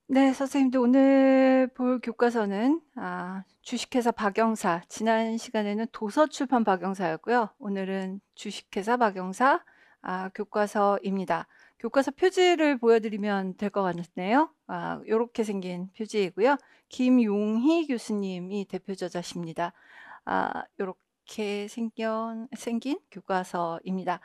네, 선생님도 오늘 볼 교과서는 주식회사 박영사, 지난 시간에는 도서출판 박영사였고요. 오늘은 주식회사 박영사 교과서입니다. 교과서 표지를 보여드리면 될 것 같네요. 이렇게 생긴 표지이고요. 김용희 교수님이 대표 저자십니다. 이렇게 생긴 교과서입니다.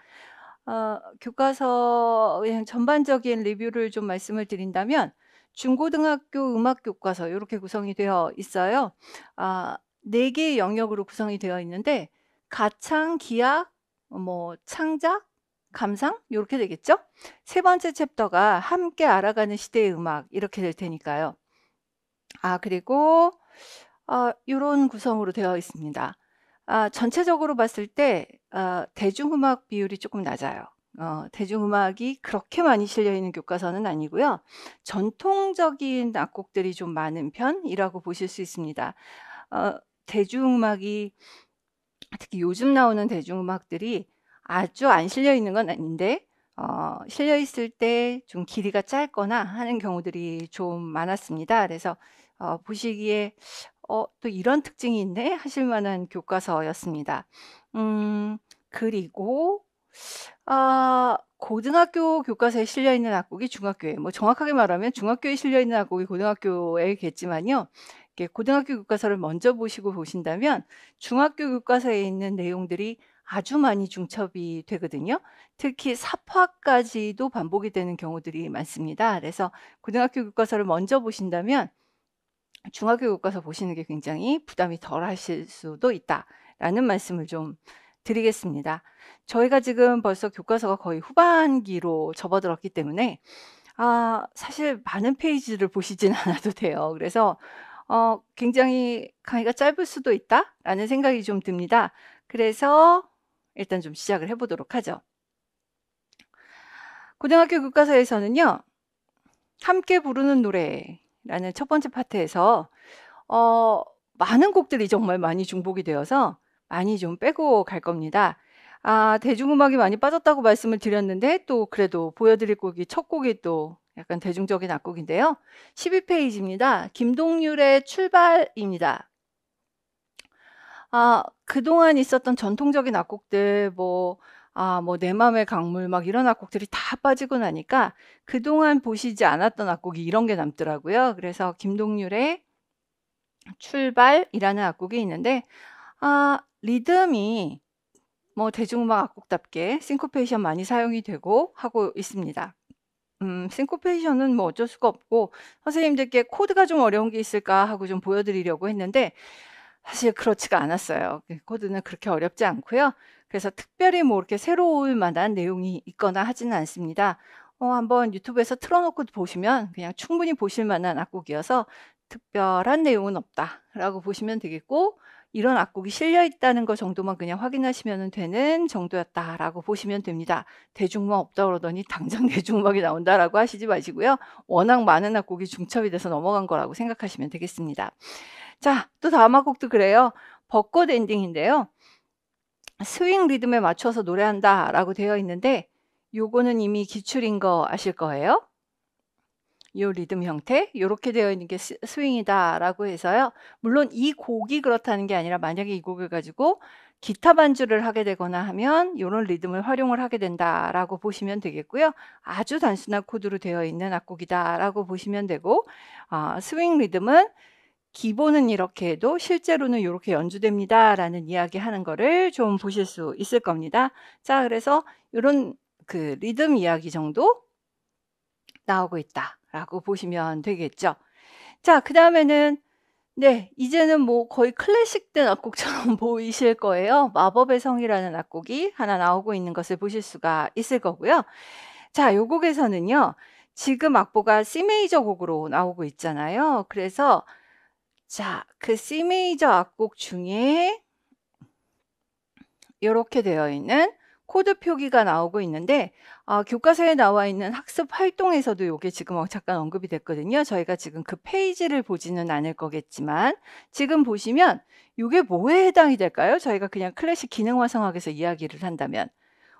교과서 그냥 전반적인 리뷰를 좀 말씀을 드린다면 중고등학교 음악 교과서 이렇게 구성이 되어 있어요. 4개의 영역으로 구성이 되어 있는데 가창, 기악, 뭐 창작, 감상 이렇게 되겠죠? 세 번째 챕터가 함께 알아가는 시대의 음악 이렇게 될 테니까요. 그리고 요런 구성으로 되어 있습니다. 전체적으로 봤을 때 대중음악 비율이 조금 낮아요. 대중음악이 그렇게 많이 실려 있는 교과서는 아니고요. 전통적인 악곡들이 좀 많은 편이라고 보실 수 있습니다. 대중음악이 특히 요즘 나오는 대중음악들이 아주 안 실려 있는 건 아닌데 실려 있을 때 좀 길이가 짧거나 하는 경우들이 좀 많았습니다. 그래서 보시기에 또 이런 특징이 있네 하실 만한 교과서였습니다. 그리고 고등학교 교과서에 실려 있는 악곡이 중학교에, 뭐 정확하게 말하면 중학교에 실려 있는 악곡이 고등학교에겠지만요. 고등학교 교과서를 먼저 보시고 보신다면 중학교 교과서에 있는 내용들이 아주 많이 중첩이 되거든요. 특히 사파까지도 반복이 되는 경우들이 많습니다. 그래서 고등학교 교과서를 먼저 보신다면 중학교 교과서 보시는 게 굉장히 부담이 덜 하실 수도 있다라는 말씀을 좀 드리겠습니다. 저희가 지금 벌써 교과서가 거의 후반기로 접어들었기 때문에 사실 많은 페이지를 보시진 않아도 돼요. 그래서 굉장히 강의가 짧을 수도 있다라는 생각이 좀 듭니다. 그래서 일단 좀 시작을 해보도록 하죠. 고등학교 교과서에서는요. 함께 부르는 노래라는 첫 번째 파트에서 많은 곡들이 정말 많이 중복이 되어서 많이 좀 빼고 갈 겁니다. 대중음악이 많이 빠졌다고 말씀을 드렸는데 또 그래도 보여드릴 곡이 첫 곡이 또 약간 대중적인 악곡인데요. 12페이지입니다. 김동률의 출발입니다. 그동안 있었던 전통적인 악곡들 뭐 내 맘의 강물 막 이런 악곡들이 다 빠지고 나니까 그동안 보시지 않았던 악곡이 이런 게 남더라고요. 그래서 김동률의 출발이라는 악곡이 있는데 리듬이 뭐 대중음악 악곡답게 싱코페이션 많이 사용이 되고 하고 있습니다. 싱코페이션은 뭐 어쩔 수가 없고 선생님들께 코드가 좀 어려운 게 있을까 하고 좀 보여드리려고 했는데 사실 그렇지가 않았어요. 코드는 그렇게 어렵지 않고요. 그래서 특별히 뭐 이렇게 새로울 만한 내용이 있거나 하지는 않습니다. 한번 유튜브에서 틀어놓고 보시면 그냥 충분히 보실 만한 악곡이어서 특별한 내용은 없다라고 보시면 되겠고 이런 악곡이 실려 있다는 것 정도만 그냥 확인하시면 되는 정도였다라고 보시면 됩니다. 대중음악 없다 그러더니 당장 대중음악이 나온다라고 하시지 마시고요. 워낙 많은 악곡이 중첩이 돼서 넘어간 거라고 생각하시면 되겠습니다. 자, 또 다음 악곡도 그래요. 벚꽃 엔딩인데요. 스윙 리듬에 맞춰서 노래한다라고 되어 있는데 요거는 이미 기출인 거 아실 거예요. 요 리듬 형태 요렇게 되어 있는 게 스윙이다라고 해서요. 물론 이 곡이 그렇다는 게 아니라 만약에 이 곡을 가지고 기타 반주를 하게 되거나 하면 요런 리듬을 활용을 하게 된다라고 보시면 되겠고요. 아주 단순한 코드로 되어 있는 악곡이다라고 보시면 되고 스윙 리듬은 기본은 이렇게 해도 실제로는 이렇게 연주됩니다라는 이야기하는 거를 좀 보실 수 있을 겁니다. 자, 그래서 이런 그 리듬 이야기 정도 나오고 있다라고 보시면 되겠죠. 자, 그다음에는 네, 이제는 뭐 거의 클래식된 악곡처럼 보이실 거예요. 마법의 성이라는 악곡이 하나 나오고 있는 것을 보실 수가 있을 거고요. 자, 요 곡에서는요. 지금 악보가 C 메이저 곡으로 나오고 있잖아요. 그래서 자, 그 C 메이저 악곡 중에 이렇게 되어 있는 코드 표기가 나오고 있는데 교과서에 나와 있는 학습 활동에서도 이게 지금 잠깐 언급이 됐거든요. 저희가 지금 그 페이지를 보지는 않을 거겠지만 지금 보시면 이게 뭐에 해당이 될까요? 저희가 그냥 클래식 기능화성학에서 이야기를 한다면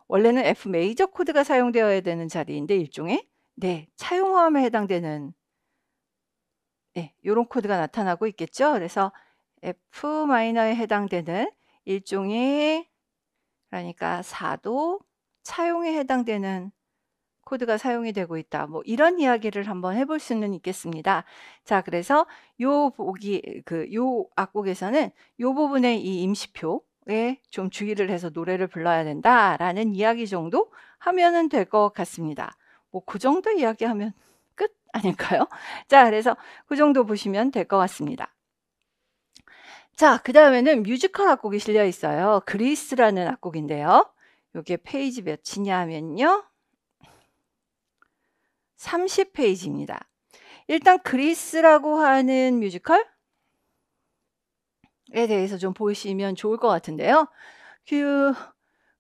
원래는 F 메이저 코드가 사용되어야 되는 자리인데 일종의 네, 차용화음에 해당되는 예, 요런 코드가 나타나고 있겠죠. 그래서 F 마이너에 해당되는 일종의 그러니까 4도 차용에 해당되는 코드가 사용이 되고 있다. 뭐 이런 이야기를 한번 해볼 수는 있겠습니다. 자, 그래서 요 악곡에서는 요 부분의 이 임시표에 좀 주의를 해서 노래를 불러야 된다라는 이야기 정도 하면은 될 것 같습니다. 뭐 그 정도 이야기하면 끝 아닐까요? 자, 그래서 그 정도 보시면 될 것 같습니다. 자, 그 다음에는 뮤지컬 악곡이 실려 있어요. 그리스라는 악곡인데요. 요게 페이지 몇이냐 하면요. 30페이지입니다. 일단 그리스라고 하는 뮤지컬에 대해서 좀 보시면 좋을 것 같은데요.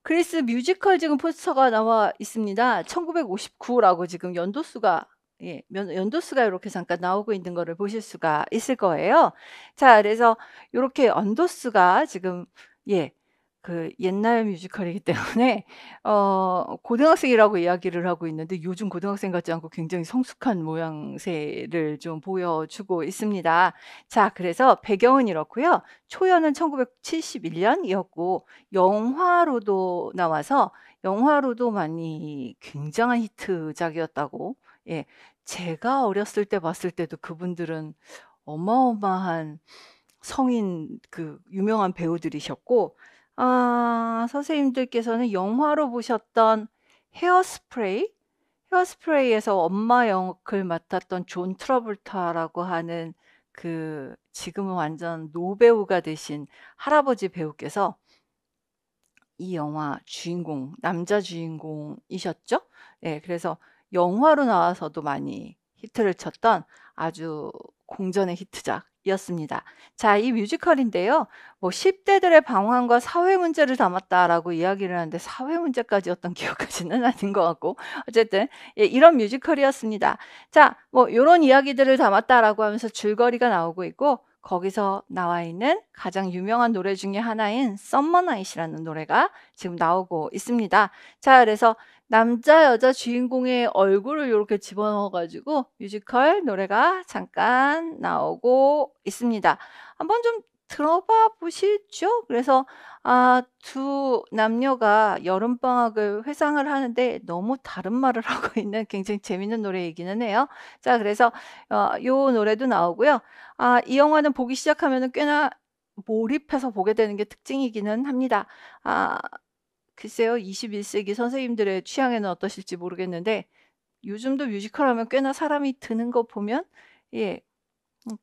그리스 뮤지컬 지금 포스터가 나와 있습니다. 1959라고 지금 연도수가 연도수가 이렇게 잠깐 나오고 있는 거를 보실 수가 있을 거예요. 자, 그래서 이렇게 연도수가 지금 그 옛날 뮤지컬이기 때문에 고등학생이라고 이야기를 하고 있는데 요즘 고등학생 같지 않고 굉장히 성숙한 모양새를 좀 보여주고 있습니다. 자, 그래서 배경은 이렇고요. 초연은 1971년이었고 영화로도 나와서 영화로도 많이 굉장한 히트작이었다고. 예, 제가 어렸을 때 봤을 때도 그분들은 어마어마한 성인 그 유명한 배우들이셨고 선생님들께서는 영화로 보셨던 헤어스프레이에서 엄마 역을 맡았던 존 트러볼타라고 하는 그 지금은 완전 노배우가 되신 할아버지 배우께서 이 영화 주인공, 남자 주인공이셨죠? 예, 그래서 영화로 나와서도 많이 히트를 쳤던 아주 공전의 히트작이었습니다. 자, 이 뮤지컬인데요. 뭐 10대들의 방황과 사회 문제를 담았다라고 이야기를 하는데 사회 문제까지였던 기억까지는 아닌 것 같고 어쨌든 이런 뮤지컬이었습니다. 자, 뭐 이런 이야기들을 담았다라고 하면서 줄거리가 나오고 있고 거기서 나와 있는 가장 유명한 노래 중에 하나인 Summer Night이라는 노래가 지금 나오고 있습니다. 자, 그래서 남자 여자 주인공의 얼굴을 이렇게 집어넣어 가지고 뮤지컬 노래가 잠깐 나오고 있습니다. 한번 좀 들어봐 보시죠. 그래서 두 남녀가 여름방학을 회상을 하는데 너무 다른 말을 하고 있는 굉장히 재밌는 노래이기는 해요. 자, 그래서 요 노래도 나오고요. 이 영화는 보기 시작하면은 꽤나 몰입해서 보게 되는 게 특징이기는 합니다. 글쎄요. 21세기 선생님들의 취향에는 어떠실지 모르겠는데 요즘도 뮤지컬 하면 꽤나 사람이 드는 거 보면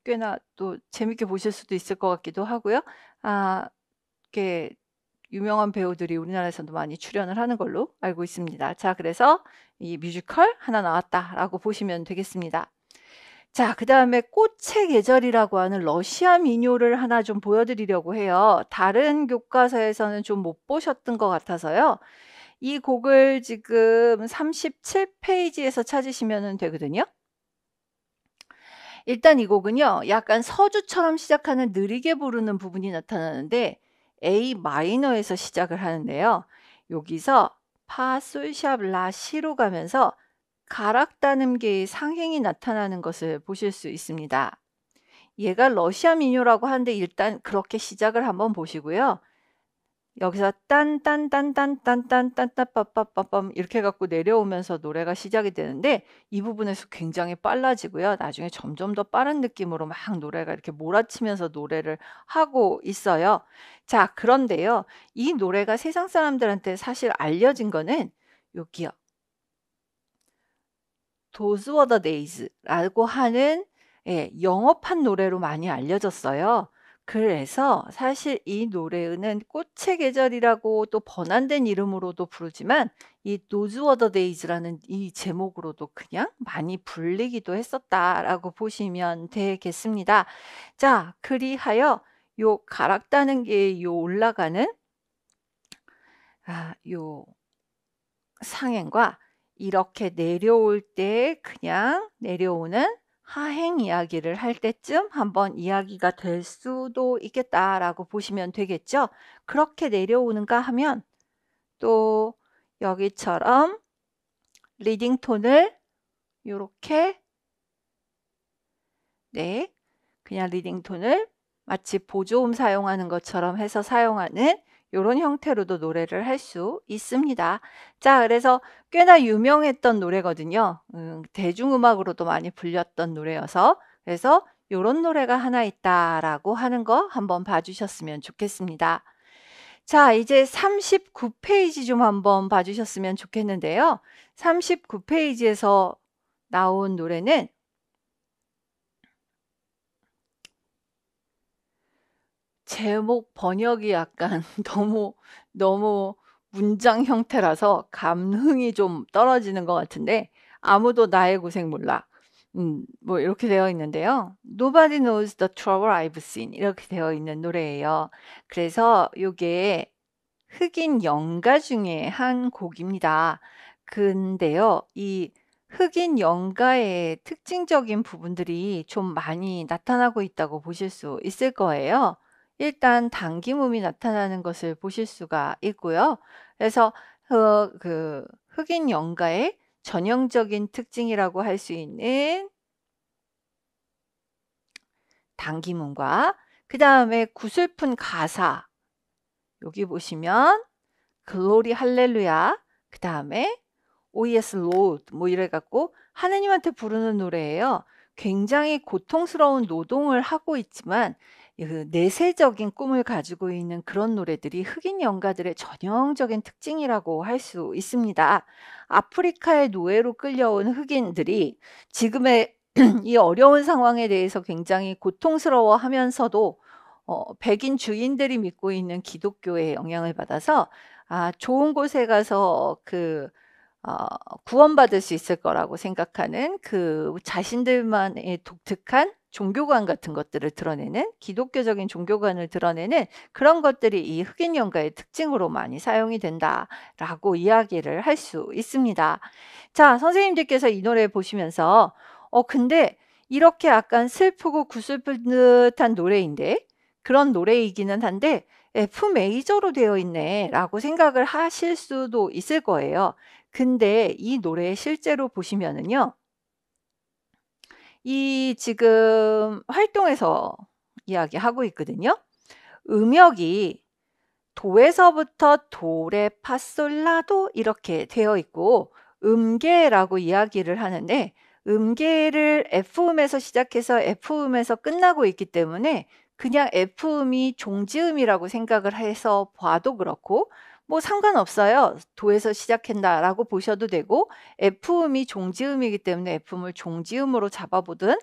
꽤나 또 재밌게 보실 수도 있을 것 같기도 하고요. 이렇게 유명한 배우들이 우리나라에서도 많이 출연을 하는 걸로 알고 있습니다. 자, 그래서 이 뮤지컬 하나 나왔다라고 보시면 되겠습니다. 자, 그다음에 꽃의 계절이라고 하는 러시아 민요를 하나 좀 보여드리려고 해요. 다른 교과서에서는 좀 못 보셨던 것 같아서요. 이 곡을 지금 37페이지에서 찾으시면 되거든요. 일단 이 곡은요. 약간 서주처럼 시작하는 느리게 부르는 부분이 나타나는데 A 마이너에서 시작을 하는데요. 여기서 파, 솔, 샵, 라, 시로 가면서 가락다듬계의 상행이 나타나는 것을 보실 수 있습니다. 얘가 러시아 민요라고 하는데 일단 그렇게 시작을 한번 보시고요. 여기서 딴딴딴딴딴딴딴딴빰빰빰빰 이렇게 갖고 내려오면서 노래가 시작이 되는데 이 부분에서 굉장히 빨라지고요. 나중에 점점 더 빠른 느낌으로 막 노래가 이렇게 몰아치면서 노래를 하고 있어요. 자, 그런데요. 이 노래가 세상 사람들한테 사실 알려진 거는 여기요. Those were the days라고 하는 영업한 노래로 많이 알려졌어요. 그래서 사실 이 노래는 꽃의 계절이라고 또 번안된 이름으로도 부르지만 이 Those were the days라는 이 제목으로도 그냥 많이 불리기도 했었다라고 보시면 되겠습니다. 자, 그리하여 요 가락다는 게 요 올라가는 요 상행과 이렇게 내려올 때 그냥 내려오는 하행 이야기를 할 때쯤 한번 이야기가 될 수도 있겠다라고 보시면 되겠죠. 그렇게 내려오는가 하면 또 여기처럼 리딩 톤을 이렇게 네, 그냥 리딩톤을 마치 보조음 사용하는 것처럼 해서 사용하는 이런 형태로도 노래를 할 수 있습니다. 자, 그래서 꽤나 유명했던 노래거든요. 대중음악으로도 많이 불렸던 노래여서 그래서 이런 노래가 하나 있다라고 하는 거 한번 봐주셨으면 좋겠습니다. 자, 이제 39페이지 좀 한번 봐주셨으면 좋겠는데요. 39페이지에서 나온 노래는 제목 번역이 약간 너무 문장 형태라서 감흥이 좀 떨어지는 것 같은데 아무도 나의 고생 몰라. 뭐 이렇게 되어 있는데요. Nobody knows the trouble I've seen 이렇게 되어 있는 노래예요. 그래서 요게 흑인 연가 중에 한 곡입니다. 근데요, 이 흑인 연가의 특징적인 부분들이 좀 많이 나타나고 있다고 보실 수 있을 거예요. 일단 당김음이 나타나는 것을 보실 수가 있고요. 그래서 그 흑인 연가의 전형적인 특징이라고 할 수 있는 당김음과 그 다음에 구슬픈 가사 여기 보시면 글로리 할렐루야 그 다음에 오 예스 로드 뭐 이래 갖고 하느님한테 부르는 노래예요. 굉장히 고통스러운 노동을 하고 있지만 그 내세적인 꿈을 가지고 있는 그런 노래들이 흑인 연가들의 전형적인 특징이라고 할 수 있습니다. 아프리카의 노예로 끌려온 흑인들이 지금의 이 어려운 상황에 대해서 굉장히 고통스러워하면서도 백인 주인들이 믿고 있는 기독교의 영향을 받아서 좋은 곳에 가서 구원받을 수 있을 거라고 생각하는 그 자신들만의 독특한 종교관 같은 것들을 드러내는 기독교적인 종교관을 드러내는 그런 것들이 이 흑인 연가의 특징으로 많이 사용이 된다라고 이야기를 할 수 있습니다. 자, 선생님들께서 이 노래 보시면서 근데 이렇게 약간 슬프고 구슬픈 듯한 노래인데 그런 노래이기는 한데 F 메이저로 되어 있네 라고 생각을 하실 수도 있을 거예요. 근데 이 노래 실제로 보시면은요. 이 지금 활동에서 이야기하고 있거든요. 음역이 도에서부터 도레 파솔라도 이렇게 되어 있고 음계라고 이야기를 하는데 음계를 F음에서 시작해서 F음에서 끝나고 있기 때문에 그냥 F음이 종지음이라고 생각을 해서 봐도 그렇고 뭐 상관없어요. 도에서 시작한다라고 보셔도 되고 F음이 종지음이기 때문에 F음을 종지음으로 잡아보든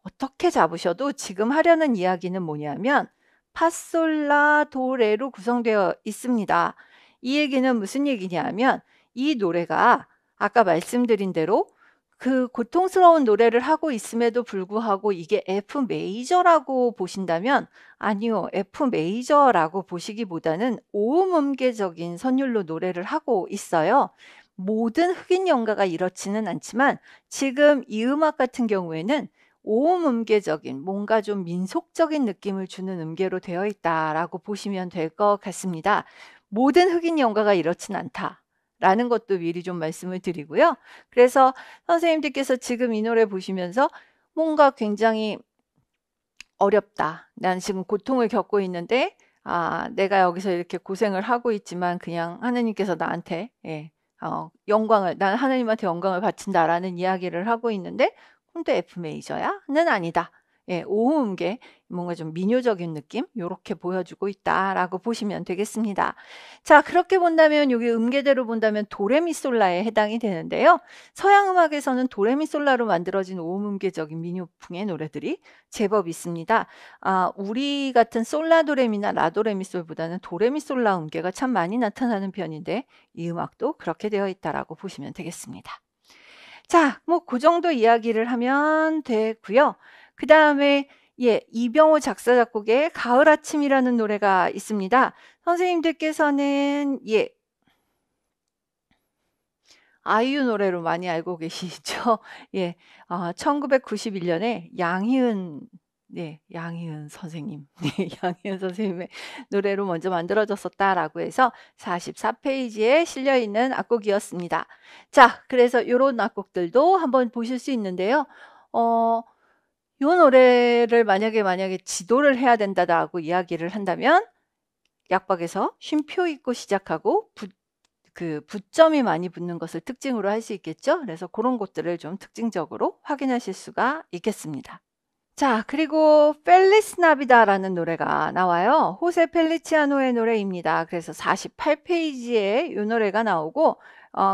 어떻게 잡으셔도 지금 하려는 이야기는 뭐냐면 파솔라 도레로 구성되어 있습니다. 이 얘기는 무슨 얘기냐면 이 노래가 아까 말씀드린 대로 그 고통스러운 노래를 하고 있음에도 불구하고 이게 F 메이저라고 보신다면 아니요. F 메이저라고 보시기보다는 오음 음계적인 선율로 노래를 하고 있어요. 모든 흑인 연가가 이렇지는 않지만 지금 이 음악 같은 경우에는 오음 음계적인 뭔가 좀 민속적인 느낌을 주는 음계로 되어 있다라고 보시면 될 것 같습니다. 모든 흑인 연가가 이렇진 않다라는 것도 미리 좀 말씀을 드리고요. 그래서 선생님들께서 지금 이 노래 보시면서 뭔가 굉장히 어렵다. 난 지금 고통을 겪고 있는데 내가 여기서 이렇게 고생을 하고 있지만 그냥 하느님께서 나한테 난 하느님한테 영광을 바친다라는 이야기를 하고 있는데 근데 F 메이저야? 는 아니다. 오음계 뭔가 좀 민요적인 느낌 요렇게 보여주고 있다라고 보시면 되겠습니다. 자, 그렇게 본다면 여기 음계대로 본다면 도레미솔라에 해당이 되는데요. 서양 음악에서는 도레미솔라로 만들어진 오음음계적인 민요풍의 노래들이 제법 있습니다. 우리 같은 솔라도레미나 라도레미솔보다는 도레미솔라 음계가 참 많이 나타나는 편인데 이 음악도 그렇게 되어 있다라고 보시면 되겠습니다. 자, 뭐 그 정도 이야기를 하면 되고요. 그 다음에 이병호 작사 작곡의 가을 아침이라는 노래가 있습니다. 선생님들께서는 아이유 노래로 많이 알고 계시죠? 1991년에 양희은 선생님, 양희은 선생님의 노래로 먼저 만들어졌었다라고 해서 44페이지에 실려 있는 악곡이었습니다. 자, 그래서 이런 악곡들도 한번 보실 수 있는데요. 요 노래를 만약에 지도를 해야 된다고 이야기를 한다면 약박에서 쉼표 있고 시작하고 붓점이 많이 붙는 것을 특징으로 할 수 있겠죠. 그래서 그런 것들을 좀 특징적으로 확인하실 수가 있겠습니다. 자, 그리고 펠리스 나비다라는 노래가 나와요. 호세 펠리치아노의 노래입니다. 그래서 48페이지에 이 노래가 나오고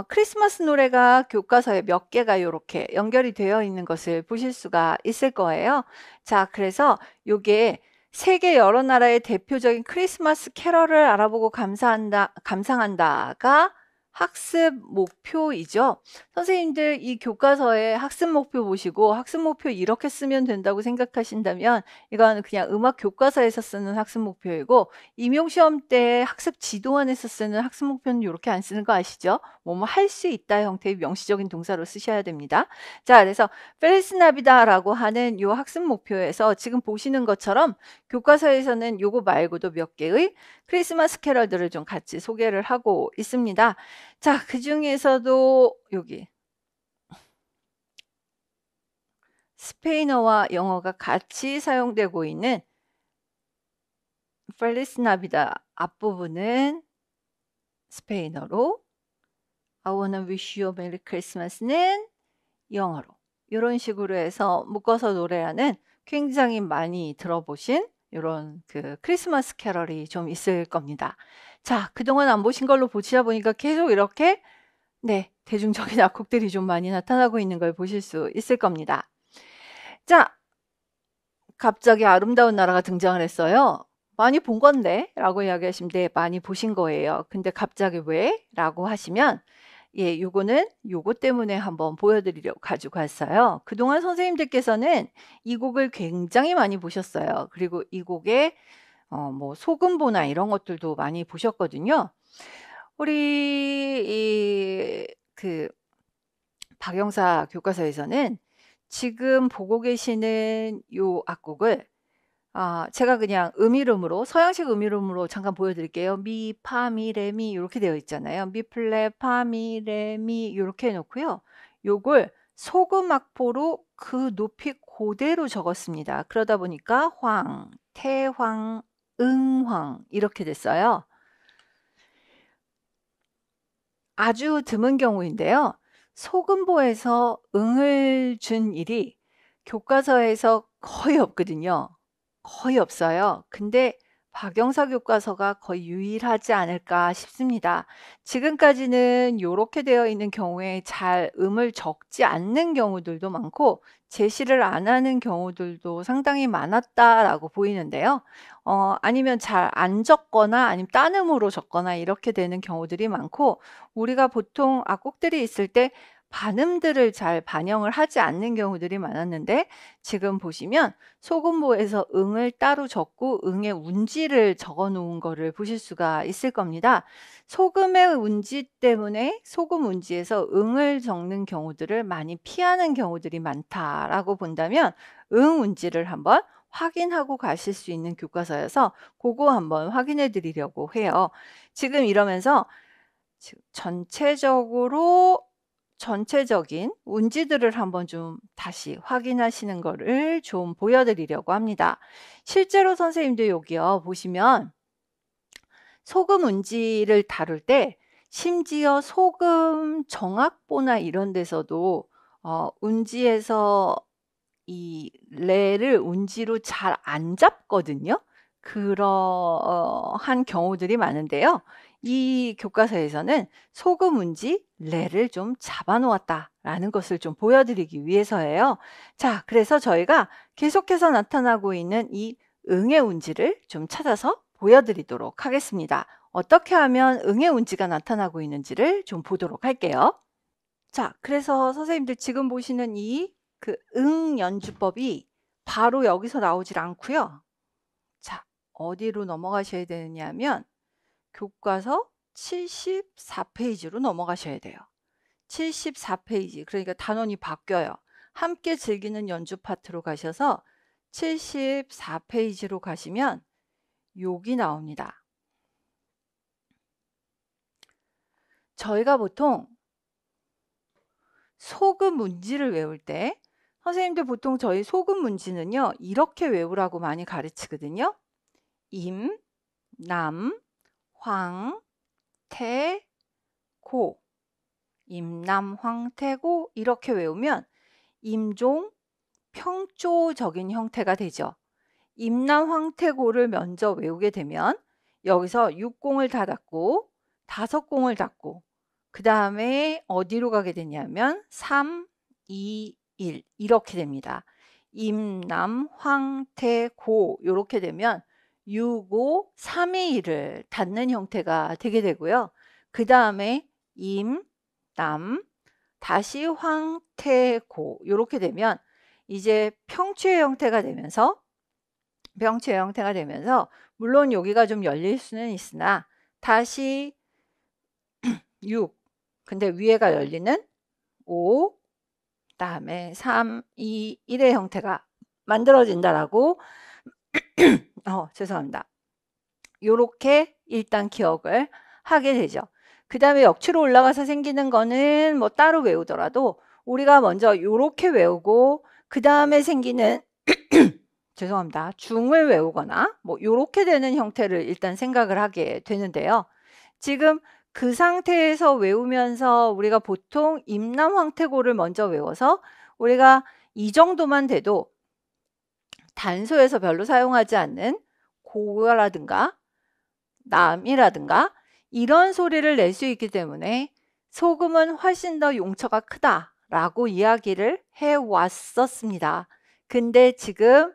크리스마스 노래가 교과서에 몇 개가 이렇게 연결이 되어 있는 것을 보실 수가 있을 거예요. 자, 그래서 요게 세계 여러 나라의 대표적인 크리스마스 캐럴을 알아보고 감상한다가 학습 목표이죠. 선생님들 이 교과서에 학습 목표 보시고 학습 목표 이렇게 쓰면 된다고 생각하신다면 이건 그냥 음악 교과서에서 쓰는 학습 목표이고 임용시험 때 학습 지도안에서 쓰는 학습 목표는 이렇게 안 쓰는 거 아시죠? 뭐뭐 할 수 있다 형태의 명시적인 동사로 쓰셔야 됩니다. 자, 그래서 펠리스나비다라고 하는 이 학습 목표에서 지금 보시는 것처럼 교과서에서는 요거 말고도 몇 개의 크리스마스 캐럴들을 좀 같이 소개를 하고 있습니다. 자, 그 중에서도 여기 스페인어와 영어가 같이 사용되고 있는 펠리스 나비다 앞부분은 스페인어로 I wanna wish you a merry Christmas는 영어로 이런 식으로 해서 묶어서 노래하는 굉장히 많이 들어보신 이런 그 크리스마스 캐럴이 좀 있을 겁니다. 자, 그동안 안 보신 걸로 보시다 보니까 계속 이렇게 네, 대중적인 악곡들이 좀 많이 나타나고 있는 걸 보실 수 있을 겁니다. 자, 갑자기 아름다운 나라가 등장을 했어요. 많이 본 건데? 라고 이야기하시면 네, 많이 보신 거예요. 근데 갑자기 왜? 라고 하시면 예, 요거는 요거 때문에 한번 보여드리려고 가지고 왔어요. 그동안 선생님들께서는 이 곡을 굉장히 많이 보셨어요. 그리고 이 곡의 뭐 소금보나 이런 것들도 많이 보셨거든요. 우리 박영사 교과서에서는 지금 보고 계시는 요 악곡을 제가 그냥 음이름으로 서양식 음이름으로 잠깐 보여드릴게요. 미, 파, 미, 레, 미 이렇게 되어 있잖아요. 미, 플랫, 파, 미, 레, 미 이렇게 해놓고요. 요걸 소금 악보로 그 높이 그대로 적었습니다. 그러다 보니까 황, 태황, 응황 이렇게 됐어요. 아주 드문 경우인데요. 소금보에서 응을 준 일이 교과서에서 거의 없거든요. 거의 없어요. 근데 박영사 교과서가 거의 유일하지 않을까 싶습니다. 지금까지는 이렇게 되어 있는 경우에 잘 음을 적지 않는 경우들도 많고 제시를 안 하는 경우들도 상당히 많았다라고 보이는데요. 아니면 잘 안 적거나 아니면 딴 음으로 적거나 이렇게 되는 경우들이 많고 우리가 보통 악곡들이 있을 때 반음들을 잘 반영을 하지 않는 경우들이 많았는데 지금 보시면 소금보에서 응을 따로 적고 응의 운지를 적어 놓은 거를 보실 수가 있을 겁니다. 소금의 운지 때문에 소금 운지에서 응을 적는 경우들을 많이 피하는 경우들이 많다라고 본다면 응 운지를 한번 확인하고 가실 수 있는 교과서여서 그거 한번 확인해 드리려고 해요. 지금 이러면서 전체적인 운지들을 한번 좀 다시 확인하시는 거를 좀 보여드리려고 합니다. 실제로 선생님들 여기요 보시면 소금 운지를 다룰 때 심지어 소금 정악보나 이런 데서도 운지에서 이 레를 운지로 잘 안 잡거든요. 그러한 경우들이 많은데요. 이 교과서에서는 소금 운지 레를 좀 잡아 놓았다라는 것을 좀 보여드리기 위해서예요. 자, 그래서 저희가 계속해서 나타나고 있는 이 응의 운지를 좀 찾아서 보여드리도록 하겠습니다. 어떻게 하면 응의 운지가 나타나고 있는지를 좀 보도록 할게요. 자, 그래서 선생님들 지금 보시는 이 응 연주법이 바로 여기서 나오질 않고요. 자, 어디로 넘어가셔야 되느냐 하면 교과서 74페이지로 넘어가셔야 돼요. 74페이지. 그러니까 단원이 바뀌어요. 함께 즐기는 연주 파트로 가셔서 74페이지로 가시면 여기 나옵니다. 저희가 보통 소금 운지를 외울 때 선생님들 보통 저희 소금 문지는요, 이렇게 외우라고 많이 가르치거든요. 임, 남, 황, 태, 고. 임남, 황, 태, 고 이렇게 외우면 임종, 평조적인 형태가 되죠. 임남, 황, 태, 고를 먼저 외우게 되면 여기서 6공을 다 닫고 5공을 닫고 그 다음에 어디로 가게 되냐면 3, 2, 1 이렇게 됩니다. 임남, 황, 태, 고 이렇게 되면 6, 5, 3, 2, 1을 닫는 형태가 되게 되고요. 그 다음에 임, 남, 다시 황, 태, 고 이렇게 되면 이제 평추의 형태가 되면서 물론 여기가 좀 열릴 수는 있으나 다시 6 근데 위에가 열리는 5 그다음에 3, 2, 1의 형태가 만들어진다라고 죄송합니다. 요렇게 일단 기억을 하게 되죠. 그 다음에 역치로 올라가서 생기는 거는 뭐 따로 외우더라도 우리가 먼저 요렇게 외우고 그 다음에 생기는 죄송합니다. 중을 외우거나 뭐 요렇게 되는 형태를 일단 생각을 하게 되는데요. 지금 그 상태에서 외우면서 우리가 보통 임남 황태고를 먼저 외워서 우리가 이 정도만 돼도 단소에서 별로 사용하지 않는 고라든가 남이라든가 이런 소리를 낼 수 있기 때문에 소금은 훨씬 더 용처가 크다라고 이야기를 해왔었습니다. 근데 지금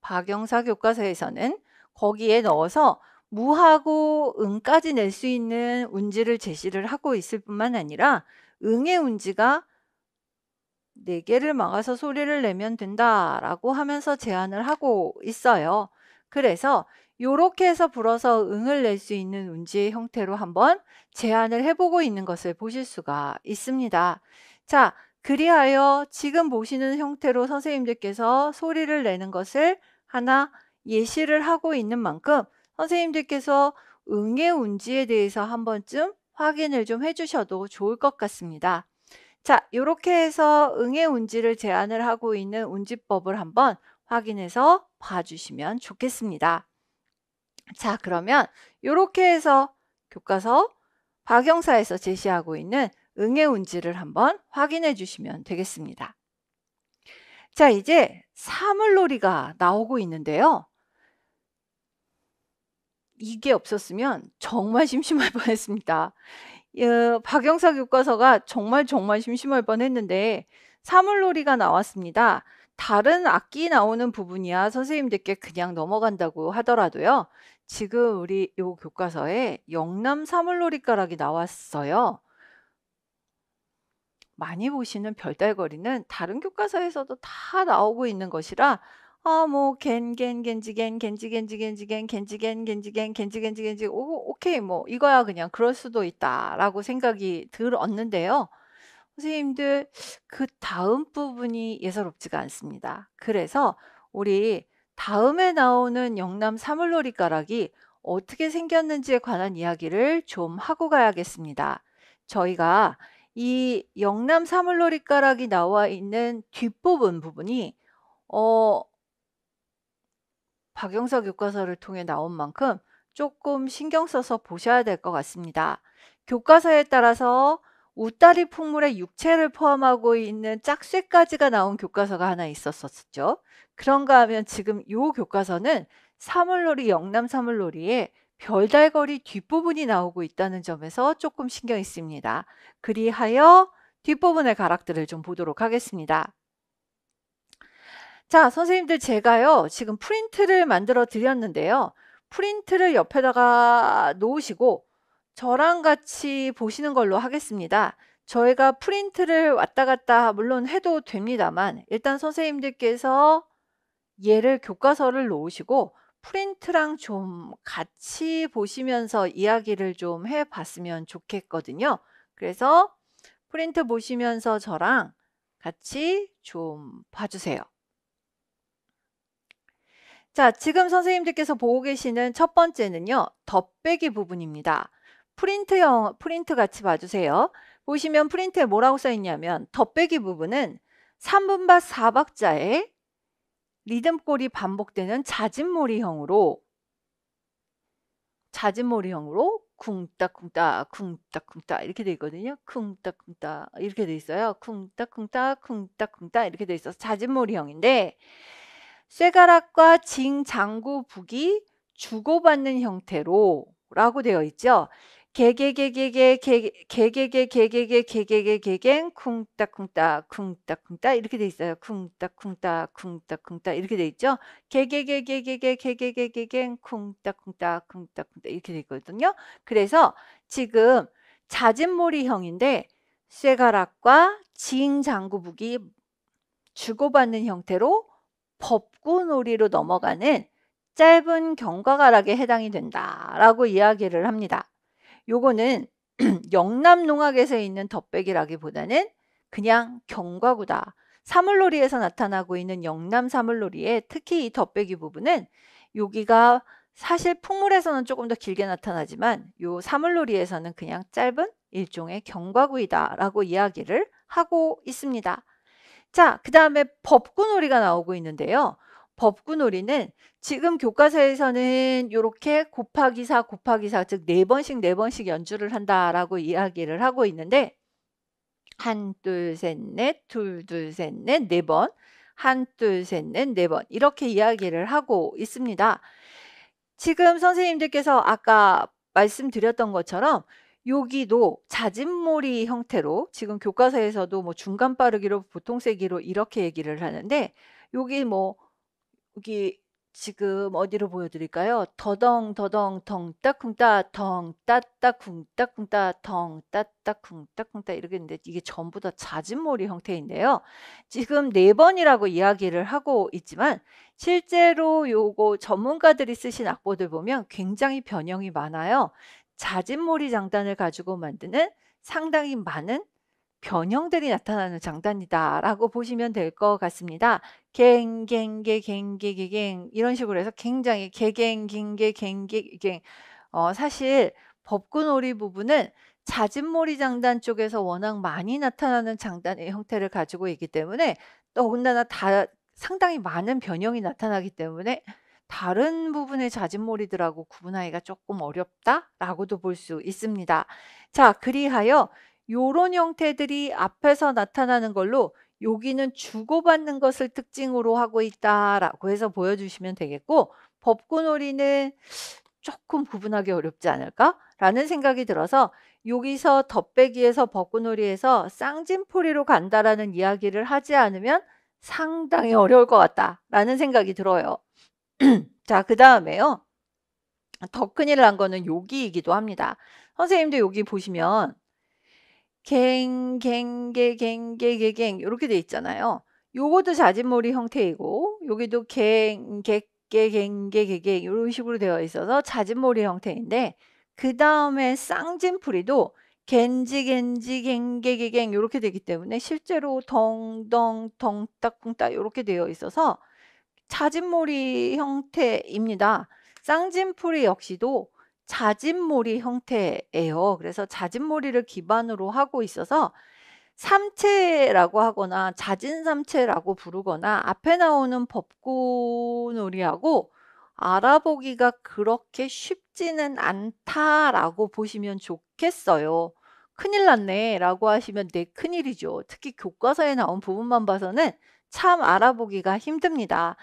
박영사 교과서에서는 거기에 넣어서 무하고 응까지 낼 수 있는 운지를 제시를 하고 있을 뿐만 아니라 응의 운지가 4개를 막아서 소리를 내면 된다라고 하면서 제안을 하고 있어요. 그래서 요렇게 해서 불어서 응을 낼 수 있는 운지의 형태로 한번 제안을 해보고 있는 것을 보실 수가 있습니다. 자, 그리하여 지금 보시는 형태로 선생님들께서 소리를 내는 것을 하나 예시를 하고 있는 만큼 선생님들께서 응의 운지에 대해서 한 번쯤 확인을 좀 해주셔도 좋을 것 같습니다. 자, 이렇게 해서 응의 운지를 제안을 하고 있는 운지법을 한번 확인해서 봐주시면 좋겠습니다. 자, 그러면 이렇게 해서 교과서 박영사에서 제시하고 있는 응의 운지를 한번 확인해 주시면 되겠습니다. 자, 이제 사물놀이가 나오고 있는데요. 이게 없었으면 정말 심심할 뻔했습니다. 박영사 교과서가 정말 심심할 뻔했는데 사물놀이가 나왔습니다. 다른 악기 나오는 부분이야 선생님들께 그냥 넘어간다고 하더라도요. 지금 우리 요 교과서에 영남 사물놀이가락이 나왔어요. 많이 보시는 별달거리는 다른 교과서에서도 다 나오고 있는 것이라 뭐 겐지겐 오케이 뭐 이거야 그냥 그럴 수도 있다라고 생각이 들었는데요. 선생님들 그 다음 부분이 예사롭지가 않습니다. 그래서 우리 다음에 나오는 영남 사물놀이가락이 어떻게 생겼는지에 관한 이야기를 좀 하고 가야겠습니다. 저희가 이 영남 사물놀이가락이 나와 있는 뒷부분 부분이 박영사 교과서를 통해 나온 만큼 조금 신경 써서 보셔야 될 것 같습니다. 교과서에 따라서 웃다리 풍물의 육체를 포함하고 있는 짝쇠까지가 나온 교과서가 하나 있었었죠. 그런가 하면 지금 이 교과서는 사물놀이, 영남 사물놀이에 별달거리 뒷부분이 나오고 있다는 점에서 조금 신경이 씁니다. 그리하여 뒷부분의 가락들을 좀 보도록 하겠습니다. 자, 선생님들 제가요 지금 프린트를 만들어 드렸는데요. 프린트를 옆에다가 놓으시고 저랑 같이 보시는 걸로 하겠습니다. 저희가 프린트를 왔다 갔다 물론 해도 됩니다만 일단 선생님들께서 얘를 교과서를 놓으시고 프린트랑 좀 같이 보시면서 이야기를 좀 해봤으면 좋겠거든요. 그래서 프린트 보시면서 저랑 같이 좀 봐주세요. 자, 지금 선생님들께서 보고 계시는 첫 번째는요. 덧빼기 부분입니다. 프린트 같이 봐주세요. 보시면 프린트에 뭐라고 써 있냐면 덧배기 부분은 3분바 4박자의 리듬골이 반복되는 잦은몰이형으로 쿵딱쿵딱 쿵딱쿵딱 이렇게 돼 있거든요. 쿵딱쿵딱 이렇게 돼 있어요. 쿵딱쿵딱 쿵딱쿵딱 이렇게 돼 있어서 잦은몰이형인데 쇠가락과 징장구북이 주고받는 형태로 라고 되어 있죠. 개개개개개개개개개개개개개개개갱 쿵딱쿵딱 쿵딱쿵딱 이렇게 돼 있어요. 쿵딱쿵딱 쿵딱쿵딱 이렇게 돼 있죠. 개개개개개개개개개갱 쿵딱쿵딱 쿵딱쿵딱 이렇게 돼 있거든요. 그래서 지금 잦은몰이형인데 쇠가락과 징장구북이 주고받는 형태로 법구놀이로 넘어가는 짧은 경과가락에 해당이 된다라고 이야기를 합니다. 요거는 영남농악에서 있는 덧배기라기보다는 그냥 경과구다. 사물놀이에서 나타나고 있는 영남 사물놀이에 특히 이 덧배기 부분은 여기가 사실 풍물에서는 조금 더 길게 나타나지만 요 사물놀이에서는 그냥 짧은 일종의 경과구이다라고 이야기를 하고 있습니다. 자, 그 다음에 법구놀이가 나오고 있는데요. 법구놀이는 지금 교과서에서는 이렇게 곱하기 4 곱하기 4 즉 4번씩 연주를 한다라고 이야기를 하고 있는데 한, 둘, 셋, 넷, 둘, 둘, 셋, 넷, 4번 한, 둘, 셋, 넷, 4번 이렇게 이야기를 하고 있습니다. 지금 선생님들께서 아까 말씀드렸던 것처럼 여기도 잦은몰이 형태로 지금 교과서에서도 뭐 중간 빠르기로 보통 세기로 이렇게 얘기를 하는데 여기 여기 지금 어디로 보여드릴까요? 더덩 덩따쿵따 덩따따쿵따쿵따 덩따따쿵따쿵따 이렇게 있는데 이게 전부 다 잦은몰이 형태인데요. 지금 4번이라고 이야기를 하고 있지만 실제로 요거 전문가들이 쓰신 악보들 보면 굉장히 변형이 많아요. 잦은몰이 장단을 가지고 만드는 상당히 많은 변형들이 나타나는 장단이다라고 보시면 될 것 같습니다. 갱갱갱갱갱갱 이런 식으로 해서 굉장히 개갱갱갱갱갱 사실 법구놀이 부분은 잦은몰이 장단 쪽에서 워낙 많이 나타나는 장단의 형태를 가지고 있기 때문에 더군다나 상당히 많은 변형이 나타나기 때문에 다른 부분의 잦은몰이들하고 구분하기가 조금 어렵다라고도 볼 수 있습니다. 자, 그리하여 요런 형태들이 앞에서 나타나는 걸로 여기는 주고받는 것을 특징으로 하고 있다라고 해서 보여주시면 되겠고 법구놀이는 조금 구분하기 어렵지 않을까라는 생각이 들어서 여기서 덧배기에서 법구놀이에서 쌍진풀이로 간다라는 이야기를 하지 않으면 상당히 어려울 것 같다라는 생각이 들어요. 자, 그 다음에요. 더 큰일 난 거는 여기이기도 합니다. 선생님들 여기 보시면 갱갱갱갱갱갱 이렇게 돼 있잖아요. 요것도 잦은몰이 형태이고 여기도 갱갱갱갱갱 이런 식으로 되어 있어서 잦은몰이 형태인데 그 다음에 쌍진풀이도 겐지갱갱갱갱 이렇게 되기 때문에 실제로 덩덩 덩따쿵따 이렇게 되어 있어서 잦은몰이 형태입니다. 쌍진풀이 역시도 잦은몰이 형태예요. 그래서 잦은몰이를 기반으로 하고 있어서 삼체라고 하거나 잦은 삼체라고 부르거나 앞에 나오는 법구놀이하고 알아보기가 그렇게 쉽지는 않다라고 보시면 좋겠어요. 큰일 났네 라고 하시면 네, 큰일이죠. 특히 교과서에 나온 부분만 봐서는 참 알아보기가 힘듭니다.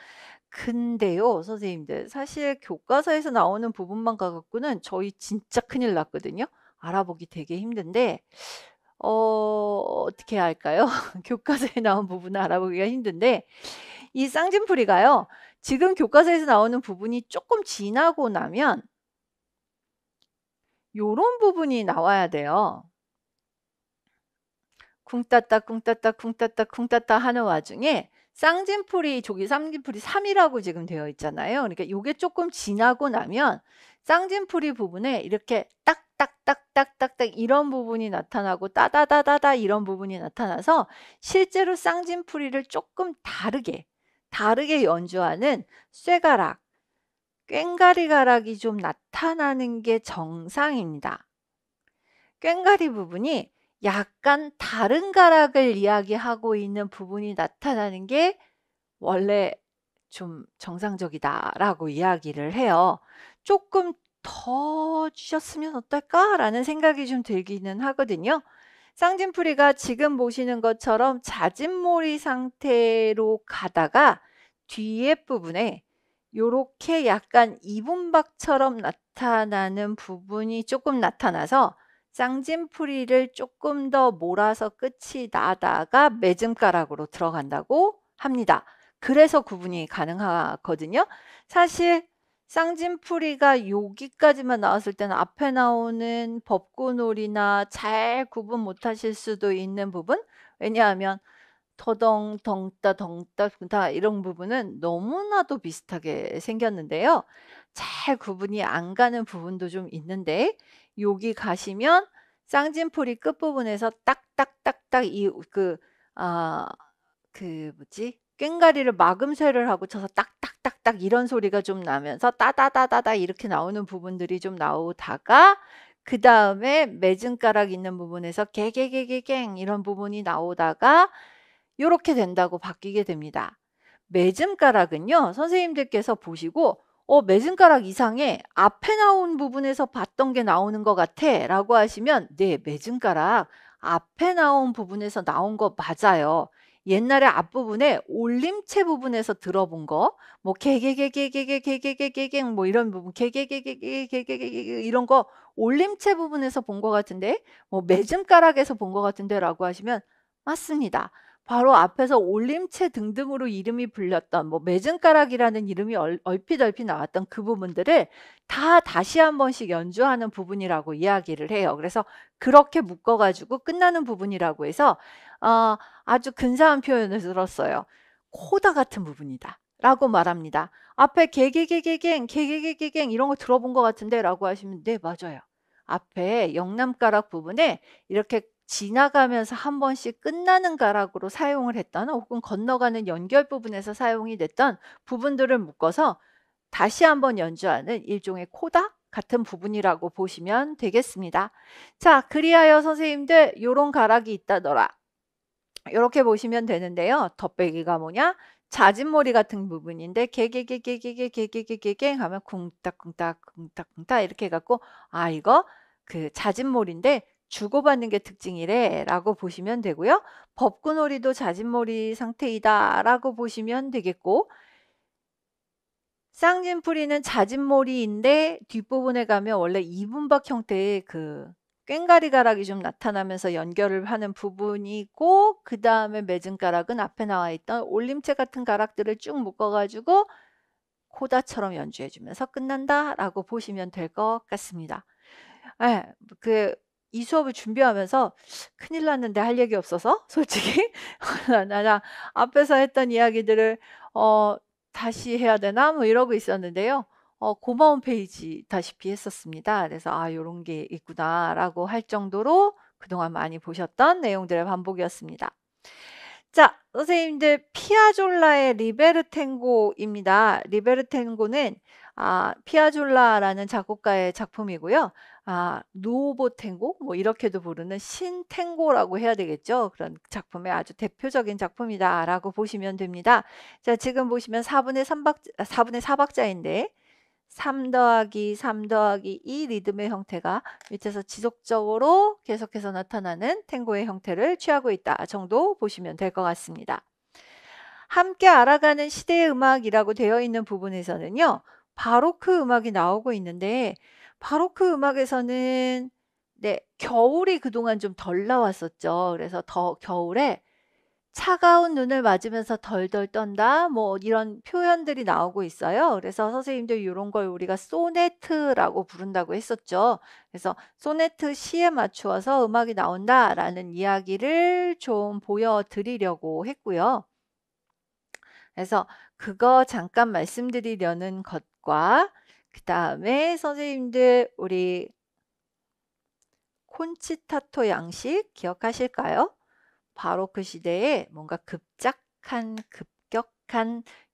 근데요, 선생님들, 사실 교과서에서 나오는 부분만 가갖고는 저희 진짜 큰일 났거든요. 알아보기 되게 힘든데, 어떻게 해야 할까요? 교과서에 나온 부분을 알아보기가 힘든데, 이 쌍진풀이가요, 지금 교과서에서 나오는 부분이 조금 지나고 나면, 요런 부분이 나와야 돼요. 쿵따따 쿵따따 쿵따따 쿵따따 하는 와중에 쌍진풀이 저기 쌍진풀이 3이라고 지금 되어 있잖아요. 그러니까 요게 조금 지나고 나면 쌍진풀이 부분에 이렇게 딱딱딱딱딱딱 이런 부분이 나타나고 따다다다다 이런 부분이 나타나서 실제로 쌍진풀이를 조금 다르게 연주하는 쇠가락, 꽹가리 가락이 좀 나타나는 게 정상입니다. 꽹가리 부분이 약간 다른 가락을 이야기하고 있는 부분이 나타나는 게 원래 좀 정상적이다라고 이야기를 해요. 조금 더 주셨으면 어떨까라는 생각이 좀 들기는 하거든요. 쌍진풀이가 지금 보시는 것처럼 자진몰이 상태로 가다가 뒤에 부분에 요렇게 약간 이분박처럼 나타나는 부분이 조금 나타나서 쌍진풀이를 조금 더 몰아서 끝이 나다가 매점가락으로 들어간다고 합니다. 그래서 구분이 가능하거든요. 사실 쌍진풀이가 여기까지만 나왔을 때는 앞에 나오는 법구놀이나 잘 구분 못하실 수도 있는 부분, 왜냐하면 더덩 덩따 덩따 덩따 이런 부분은 너무나도 비슷하게 생겼는데요. 잘 구분이 안 가는 부분도 좀 있는데 여기 가시면 쌍진풀이 끝부분에서 딱딱딱딱 뭐지? 꽹가리를 마금쇠를 하고 쳐서 딱딱딱딱 이런 소리가 좀 나면서 따다다다다 이렇게 나오는 부분들이 좀 나오다가 그 다음에 매진가락 있는 부분에서 개개개개갱 이런 부분이 나오다가 요렇게 된다고 바뀌게 됩니다. 매진가락은요, 선생님들께서 보시고 매진가락 이상해. 앞에 나온 부분에서 봤던 게 나오는 것 같아 라고 하시면 네, 매진가락 앞에 나온 부분에서 나온 거 맞아요. 옛날에 앞부분에 올림체 부분에서 들어본 거, 뭐 개개개개개개개개개개갱 뭐 이런 부분, 개개개개개개개개 이런 거 올림체 부분에서 본 것 같은데, 뭐 매진가락에서 본 것 같은데라고 하시면 맞습니다. 바로 앞에서 올림체 등등으로 이름이 불렸던 뭐 매진가락이라는 이름이 얼핏 나왔던 그 부분들을 다 다시 한 번씩 연주하는 부분이라고 이야기를 해요. 그래서 그렇게 묶어가지고 끝나는 부분이라고 해서 아주 근사한 표현을 들었어요. 코다 같은 부분이다 라고 말합니다. 앞에 개개개개갱 이런 거 들어본 것 같은데 라고 하시면 네, 맞아요. 앞에 영남가락 부분에 이렇게 지나가면서 한 번씩 끝나는 가락으로 사용을 했던 혹은 건너가는 연결 부분에서 사용이 됐던 부분들을 묶어서 다시 한번 연주하는 일종의 코다 같은 부분이라고 보시면 되겠습니다. 자, 그리하여 선생님들 요런 가락이 있다더라. 이렇게 보시면 되는데요. 덧배기가 뭐냐? 자진몰이 같은 부분인데 개개개개개개개개개개 하면 쿵딱쿵딱 쿵딱쿵딱 이렇게 해갖고 이거 그 자진몰인데 주고받는 게 특징이래 라고 보시면 되고요. 법구놀이도 자진몰이 상태이다 라고 보시면 되겠고, 쌍진풀이는 자진몰이인데 뒷부분에 가면 원래 이분박 형태의 그 꽹가리 가락이 좀 나타나면서 연결을 하는 부분이고, 그 다음에 매진가락은 앞에 나와 있던 올림체 같은 가락들을 쭉 묶어가지고 코다처럼 연주해주면서 끝난다 라고 보시면 될 것 같습니다. 예, 이 수업을 준비하면서 큰일 났는데 할 얘기 없어서 솔직히 나 앞에서 했던 이야기들을 다시 해야 되나 뭐 이러고 있었는데요. 고마운 페이지 다시피 했었습니다. 그래서 요런 게 있구나라고 할 정도로 그동안 많이 보셨던 내용들의 반복이었습니다. 자, 선생님들 피아졸라의 리베르탱고입니다. 리베르탱고는 피아졸라라는 작곡가의 작품이고요. 누오보 탱고 뭐 이렇게도 부르는 신탱고라고 해야 되겠죠. 그런 작품의 아주 대표적인 작품이다라고 보시면 됩니다. 자, 지금 보시면 4분의 4박자인데 3 더하기 3 더하기 2 리듬의 형태가 밑에서 지속적으로 계속해서 나타나는 탱고의 형태를 취하고 있다 정도 보시면 될 것 같습니다. 함께 알아가는 시대의 음악이라고 되어 있는 부분에서는요, 바로크 음악이 나오고 있는데 바로크 음악에서는 겨울이 그동안 좀 덜 나왔었죠. 그래서 겨울에 차가운 눈을 맞으면서 덜덜 떤다 뭐 이런 표현들이 나오고 있어요. 그래서 선생님들 이런 걸 우리가 소네트라고 부른다고 했었죠. 그래서 소네트 시에 맞추어서 음악이 나온다라는 이야기를 좀 보여드리려고 했고요. 그래서 그거 잠깐 말씀드리려는 것과 그 다음에 선생님들 우리 콘치타토 양식 기억하실까요? 바로크 시대에 뭔가 급격한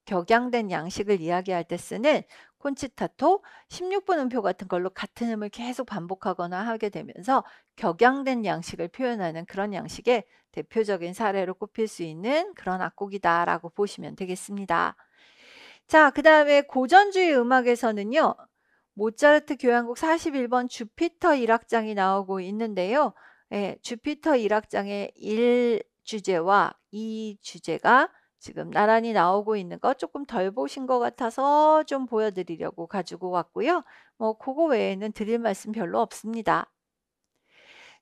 격양된 양식을 이야기할 때 쓰는 콘치타토, 16분 음표 같은 걸로 같은 음을 계속 반복하거나 하게 되면서 격양된 양식을 표현하는 그런 양식의 대표적인 사례로 꼽힐 수 있는 그런 악곡이다라고 보시면 되겠습니다. 자, 그 다음에 고전주의 음악에서는요. 모차르트 교향곡 41번 주피터 1악장이 나오고 있는데요. 예, 주피터 1악장의 1주제와 2주제가 지금 나란히 나오고 있는 거 조금 덜 보신 것 같아서 좀 보여드리려고 가지고 왔고요. 뭐 그거 외에는 드릴 말씀 별로 없습니다.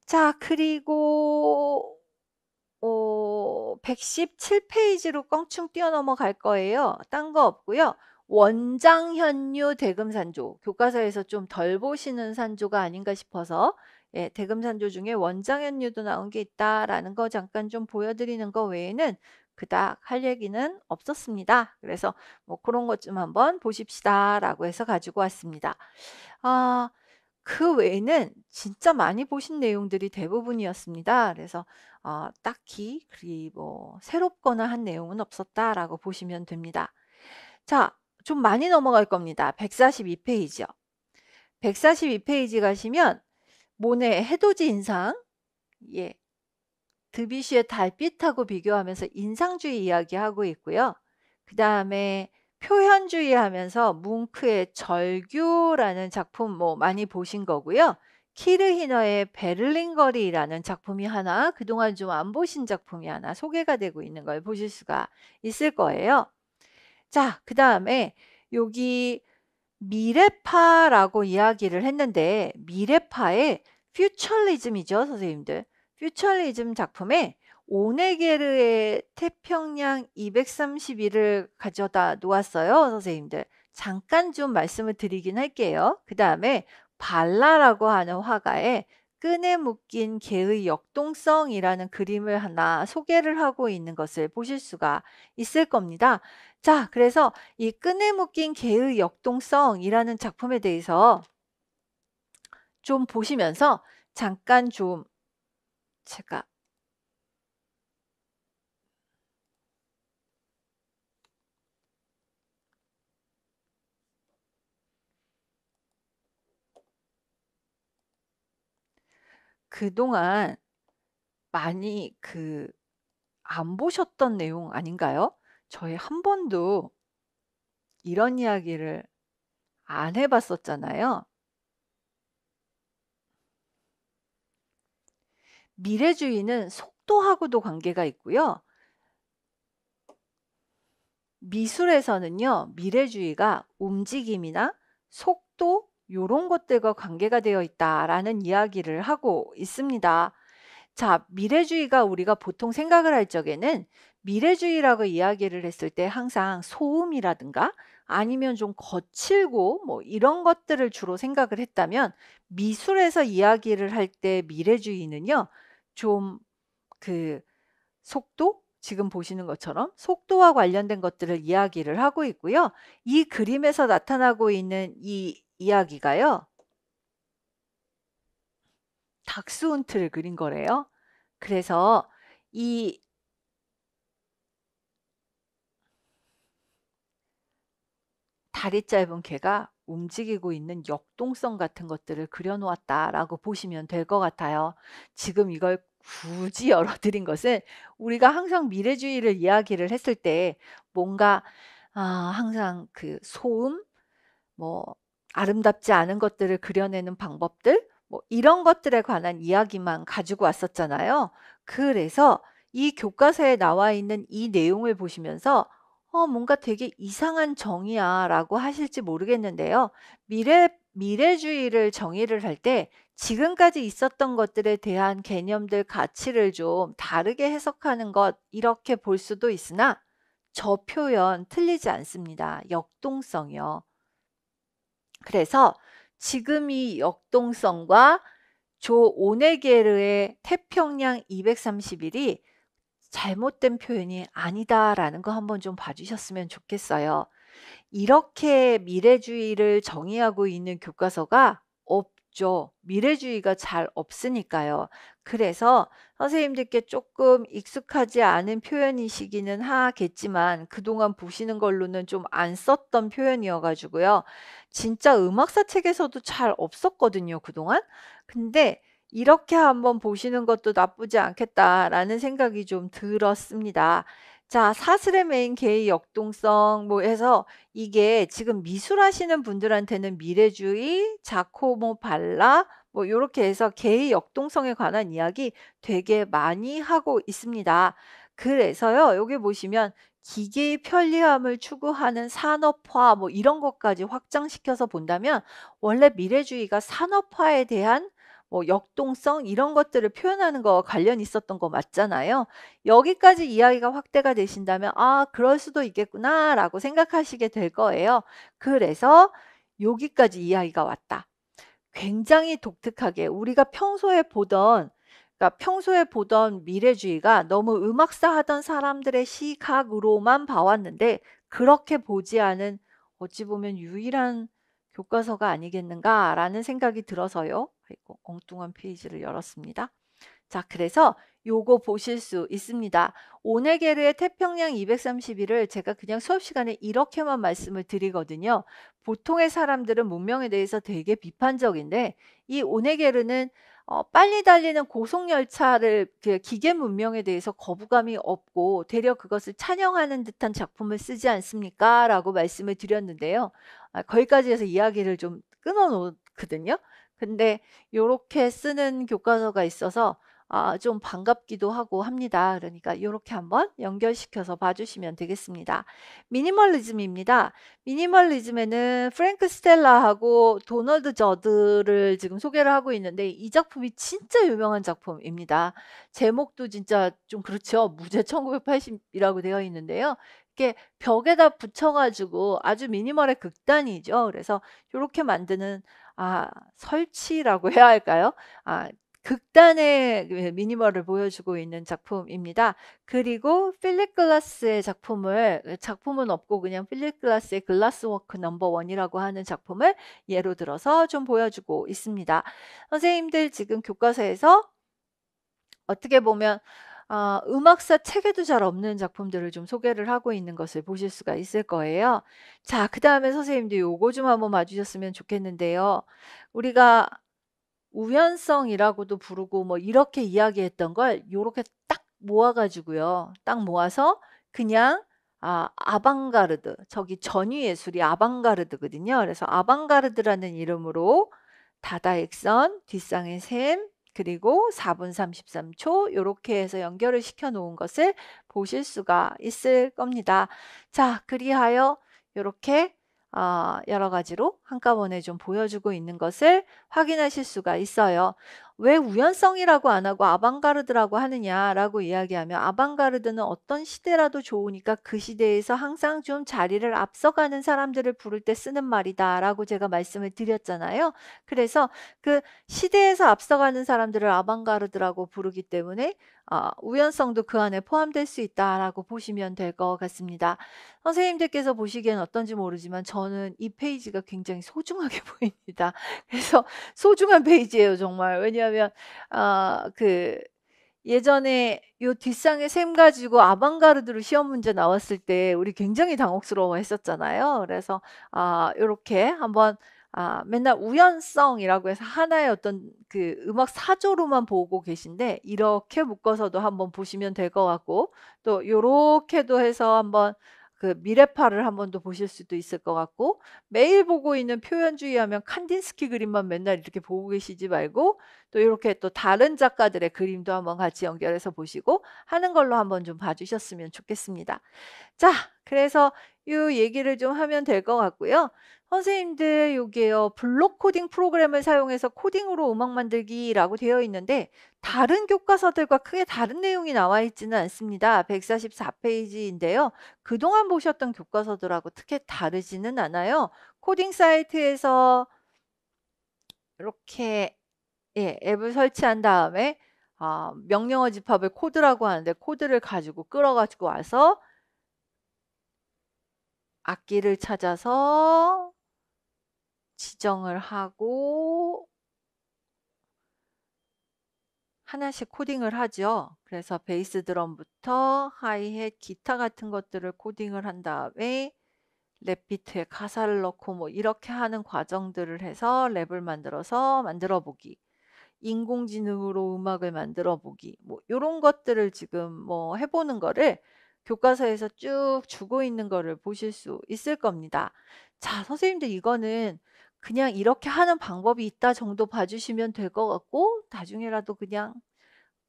자, 그리고 117페이지로 껑충 뛰어넘어갈 거예요. 딴 거 없고요. 원장현유 대금산조, 교과서에서 좀 덜 보시는 산조가 아닌가 싶어서 예, 대금산조 중에 원장현유도 나온 게 있다라는 거 잠깐 좀 보여드리는 거 외에는 그닥 할 얘기는 없었습니다. 그래서 뭐 그런 것 좀 한번 보십시다 라고 해서 가지고 왔습니다. 아, 그 외에는 진짜 많이 보신 내용들이 대부분이었습니다. 그래서 딱히 그리 뭐 새롭거나 한 내용은 없었다라고 보시면 됩니다. 자, 좀 많이 넘어갈 겁니다. 142페이지요. 142페이지 가시면 모네의 해돋이 인상, 예, 드뷔시의 달빛하고 비교하면서 인상주의 이야기하고 있고요. 그 다음에 표현주의 하면서 뭉크의 절규라는 작품 뭐 많이 보신 거고요. 키르히너의 베를린 거리라는 작품이 하나, 그동안 좀 안 보신 작품이 하나 소개가 되고 있는 걸 보실 수가 있을 거예요. 자, 그 다음에 여기 미래파라고 이야기를 했는데 미래파의 퓨처리즘이죠, 선생님들. 퓨처리즘 작품에 오네게르의 태평양 231을 가져다 놓았어요, 선생님들. 잠깐 좀 말씀을 드리긴 할게요. 그 다음에 발라라고 하는 화가의 끈에 묶인 개의 역동성이라는 그림을 하나 소개를 하고 있는 것을 보실 수가 있을 겁니다. 자, 그래서 이 끈에 묶인 개의 역동성이라는 작품에 대해서 좀 보시면서 잠깐 좀 제가 그동안 많이 안 보셨던 내용 아닌가요? 저희 한 번도 이런 이야기를 안 해봤었잖아요. 미래주의는 속도하고도 관계가 있고요. 미술에서는요, 미래주의가 움직임이나 속도 요런 것들과 관계가 되어 있다라는 이야기를 하고 있습니다. 자, 미래주의가 우리가 보통 생각을 할 적에는 미래주의라고 이야기를 했을 때 항상 소음이라든가 아니면 좀 거칠고 뭐 이런 것들을 주로 생각을 했다면 미술에서 이야기를 할 때 미래주의는요, 좀 속도? 지금 보시는 것처럼 속도와 관련된 것들을 이야기를 하고 있고요. 이 그림에서 나타나고 있는 이 이야기가요. 닥스훈트를 그린 거래요. 그래서 이 다리 짧은 개가 움직이고 있는 역동성 같은 것들을 그려놓았다라고 보시면 될 것 같아요. 지금 이걸 굳이 열어드린 것은 우리가 항상 미래주의를 이야기를 했을 때 뭔가 항상 소음, 뭐 아름답지 않은 것들을 그려내는 방법들, 뭐 이런 것들에 관한 이야기만 가지고 왔었잖아요. 그래서 이 교과서에 나와 있는 이 내용을 보시면서 뭔가 되게 이상한 정의야 라고 하실지 모르겠는데요. 미래주의를 정의를 할 때 지금까지 있었던 것들에 대한 개념들, 가치를 좀 다르게 해석하는 것, 이렇게 볼 수도 있으나 저 표현 틀리지 않습니다. 역동성이요. 그래서 지금 이 역동성과 조 오네게르의 태평양 231이 잘못된 표현이 아니다라는 거 한번 좀 봐주셨으면 좋겠어요. 이렇게 미래주의를 정의하고 있는 교과서가 없죠. 미래주의가 잘 없으니까요. 그래서 선생님들께 조금 익숙하지 않은 표현이시기는 하겠지만 그동안 보시는 걸로는 좀 안 썼던 표현이어 가지고요. 진짜 음악사 책에서도 잘 없었거든요, 그동안. 근데 이렇게 한번 보시는 것도 나쁘지 않겠다라는 생각이 좀 들었습니다. 자, 사슬의 메인 개의 역동성 뭐 해서 이게 지금 미술하시는 분들한테는 미래주의, 자코모 발라 뭐 요렇게 해서 개의 역동성에 관한 이야기 되게 많이 하고 있습니다. 그래서요, 여기 보시면 기계의 편리함을 추구하는 산업화 뭐 이런 것까지 확장시켜서 본다면 원래 미래주의가 산업화에 대한 뭐 역동성 이런 것들을 표현하는 거와 관련이 있었던 거 맞잖아요. 여기까지 이야기가 확대가 되신다면 '아 그럴 수도 있겠구나.'라고 생각하시게 될 거예요. 그래서 여기까지 이야기가 왔다. 굉장히 독특하게 우리가 평소에 보던 미래주의가 너무 음악사 하던 사람들의 시각으로만 봐왔는데 그렇게 보지 않은 어찌 보면 유일한 교과서가 아니겠는가라는 생각이 들어서요. 아이고 엉뚱한 페이지를 열었습니다. 자, 그래서 요거 보실 수 있습니다. 오네게르의 태평양 231을 제가 그냥 수업 시간에 이렇게만 말씀을 드리거든요. 보통의 사람들은 문명에 대해서 되게 비판적인데 이 오네게르는 빨리 달리는 고속열차를 그 기계 문명에 대해서 거부감이 없고 되려 그것을 찬양하는 듯한 작품을 쓰지 않습니까? 라고 말씀을 드렸는데요. 거기까지 해서 이야기를 좀 끊어 놓거든요. 근데 요렇게 쓰는 교과서가 있어서 좀 반갑기도 하고 합니다. 그러니까 요렇게 한번 연결시켜서 봐주시면 되겠습니다. 미니멀리즘입니다. 미니멀리즘에는 프랭크 스텔라하고 도널드 저드를 지금 소개를 하고 있는데 이 작품이 진짜 유명한 작품입니다. 제목도 진짜 좀 그렇죠. 무제 1980이라고 되어 있는데요. 이렇게 벽에다 붙여가지고 아주 미니멀의 극단이죠. 그래서 이렇게 만드는 설치라고 해야 할까요? 극단의 그 미니멀을 보여주고 있는 작품입니다. 그리고 필립 글라스의 작품은 없고 그냥 필립 글라스의 글라스워크 넘버 원이라고 하는 작품을 예로 들어서 좀 보여주고 있습니다. 선생님들 지금 교과서에서 어떻게 보면 음악사 책에도 잘 없는 작품들을 좀 소개를 하고 있는 것을 보실 수가 있을 거예요. 자, 그 다음에 선생님들 요거 좀 한번 봐주셨으면 좋겠는데요. 우리가 우연성이라고도 부르고 뭐 이렇게 이야기했던 걸 요렇게 딱 모아가지고요. 딱 모아서 그냥 아방가르드, 저기 전위예술이 아방가르드거든요. 그래서 아방가르드라는 이름으로 다다익선, 뒷상의 셈, 그리고 4분 33초 요렇게 해서 연결을 시켜 놓은 것을 보실 수가 있을 겁니다. 자, 그리하여 요렇게 여러 가지로 한꺼번에 좀 보여주고 있는 것을 확인하실 수가 있어요. 왜 우연성이라고 안 하고 아방가르드라고 하느냐라고 이야기하면 아방가르드는 어떤 시대라도 좋으니까 그 시대에서 항상 좀 자리를 앞서가는 사람들을 부를 때 쓰는 말이다라고 제가 말씀을 드렸잖아요. 그래서 그 시대에서 앞서가는 사람들을 아방가르드라고 부르기 때문에 우연성도 그 안에 포함될 수 있다라고 보시면 될 것 같습니다. 선생님들께서 보시기엔 어떤지 모르지만 저는 이 페이지가 굉장히 소중하게 보입니다. 그래서 소중한 페이지예요, 정말. 왜냐하면 그 예전에 요 뒷상의 셈 가지고 아방가르드로 시험 문제 나왔을 때 우리 굉장히 당혹스러워했었잖아요. 그래서 요렇게 한번 맨날 우연성이라고 해서 하나의 어떤 그 음악 사조로만 보고 계신데 이렇게 묶어서도 한번 보시면 될 것 같고 또 요렇게도 해서 한번 그 미래파를 한 번 더 보실 수도 있을 것 같고 매일 보고 있는 표현주의 하면 칸딘스키 그림만 맨날 이렇게 보고 계시지 말고 또 이렇게 또 다른 작가들의 그림도 한번 같이 연결해서 보시고 하는 걸로 한번 좀 봐주셨으면 좋겠습니다. 자, 그래서 이 얘기를 좀 하면 될 것 같고요. 선생님들 여기에요. 블록 코딩 프로그램을 사용해서 코딩으로 음악 만들기라고 되어 있는데 다른 교과서들과 크게 다른 내용이 나와 있지는 않습니다. 144페이지인데요. 그동안 보셨던 교과서들하고 크게 다르지는 않아요. 코딩 사이트에서 이렇게 앱을 설치한 다음에 명령어 집합을 코드라고 하는데 코드를 가지고 끌어가지고 와서 악기를 찾아서 지정을 하고 하나씩 코딩을 하죠. 그래서 베이스 드럼부터 하이햇, 기타 같은 것들을 코딩을 한 다음에 랩 비트에 가사를 넣고 뭐 이렇게 하는 과정들을 해서 랩을 만들어 보기. 인공지능으로 음악을 만들어 보기. 뭐 요런 것들을 지금 뭐 해보는 거를 교과서에서 쭉 주고 있는 거를 보실 수 있을 겁니다. 자, 선생님들 이거는 그냥 이렇게 하는 방법이 있다 정도 봐주시면 될 것 같고, 나중에라도 그냥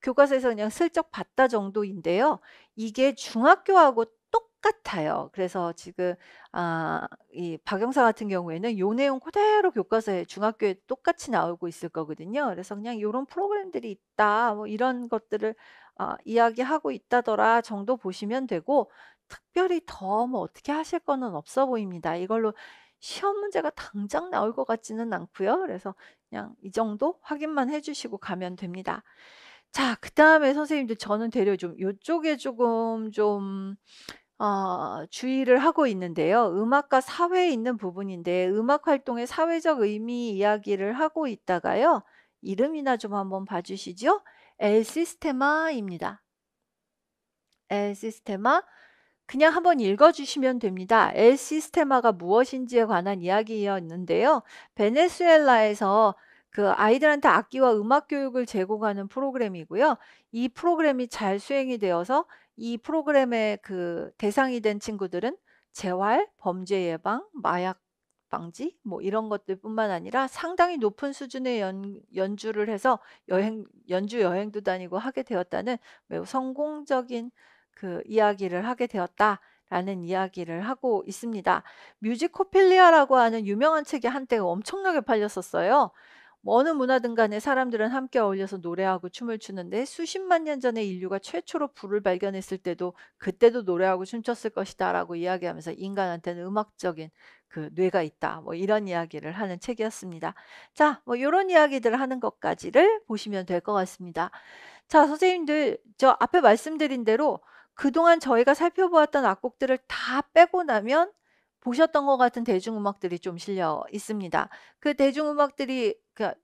교과서에서 그냥 슬쩍 봤다 정도인데요. 이게 중학교하고 똑같아요. 그래서 지금 이 박영사 같은 경우에는 요 내용 그대로 교과서에 중학교에 똑같이 나오고 있을 거거든요. 그래서 그냥 이런 프로그램들이 있다, 뭐 이런 것들을 이야기하고 있다더라 정도 보시면 되고, 특별히 더 뭐 어떻게 하실 거는 없어 보입니다. 이걸로 시험 문제가 당장 나올 것 같지는 않고요. 그래서 그냥 이 정도 확인만 해주시고 가면 됩니다. 자, 그다음에 선생님들 저는 되려 좀 요쪽에 조금 좀 주의를 하고 있는데요. 음악과 사회에 있는 부분인데 음악 활동의 사회적 의미 이야기를 하고 있다가요. 이름이나 좀 한번 봐주시죠. 엘 시스테마입니다. 엘 시스테마 그냥 한번 읽어주시면 됩니다. 엘 시스테마가 무엇인지에 관한 이야기였는데요. 베네수엘라에서 그 아이들한테 악기와 음악 교육을 제공하는 프로그램이고요. 이 프로그램이 잘 수행이 되어서 이 프로그램의 그 대상이 된 친구들은 재활, 범죄 예방, 마약 방지 뭐 이런 것들뿐만 아니라 상당히 높은 수준의 연주를 해서 연주 여행도 다니고 하게 되었다는 매우 성공적인 그 이야기를 하게 되었다라는 이야기를 하고 있습니다. 뮤지코필리아라고 하는 유명한 책이 한때 엄청나게 팔렸었어요. 뭐 어느 문화든 간에 사람들은 함께 어울려서 노래하고 춤을 추는데 수십만 년 전에 인류가 최초로 불을 발견했을 때도 그때도 노래하고 춤췄을 것이다라고 이야기하면서 인간한테는 음악적인 그 뇌가 있다. 뭐 이런 이야기를 하는 책이었습니다. 자, 뭐 이런 이야기들을 하는 것까지를 보시면 될 것 같습니다. 자, 선생님들 저 앞에 말씀드린 대로 그동안 저희가 살펴보았던 악곡들을 다 빼고 나면 보셨던 것 같은 대중음악들이 좀 실려 있습니다. 그 대중음악들이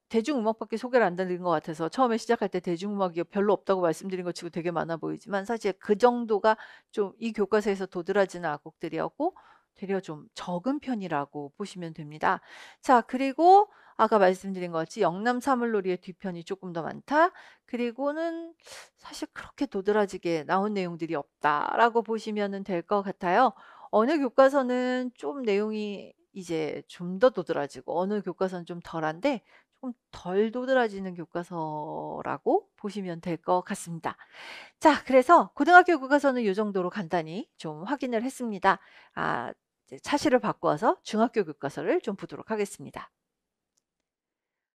대중음악밖에 소개를 안 드린 것 같아서 처음에 시작할 때 대중음악이 별로 없다고 말씀드린 것 치고 되게 많아 보이지만 사실 그 정도가 좀 이 교과서에서 도드라지는 악곡들이었고 되려 좀 적은 편이라고 보시면 됩니다. 자, 그리고 아까 말씀드린 것 같이 영남 사물놀이의 뒤편이 조금 더 많다. 그리고는 사실 그렇게 도드라지게 나온 내용들이 없다라고 보시면 될 것 같아요. 어느 교과서는 좀 내용이 이제 좀 더 도드라지고 어느 교과서는 좀 덜한데 조금 덜 도드라지는 교과서라고 보시면 될 것 같습니다. 자, 그래서 고등학교 교과서는 이 정도로 간단히 좀 확인을 했습니다. 이제 차시를 바꾸어서 중학교 교과서를 좀 보도록 하겠습니다.